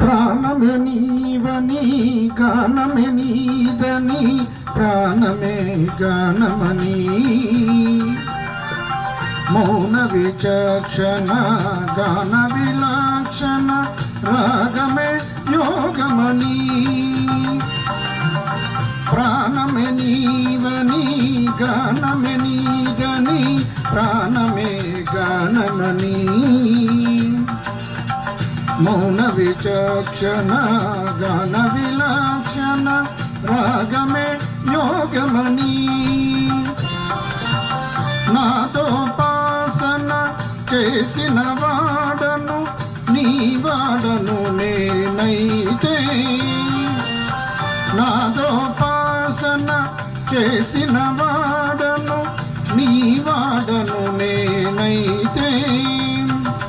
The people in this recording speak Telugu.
ప్రాణమే నీవని గానమే నీదని ప్రాణమే గానమని మౌన విచక్షణ గాన విలక్షణ రాగమే యోగమని ప్రాణమే నీవని గానమే నీదని ప్రాణమే గానమని మౌన విచక్షణ గాన విలక్షణ రాగమే యోగమని నాతో పాసన చేసిన వాడను నీ వాడను నేనైతే నాతో పాసన చేసిన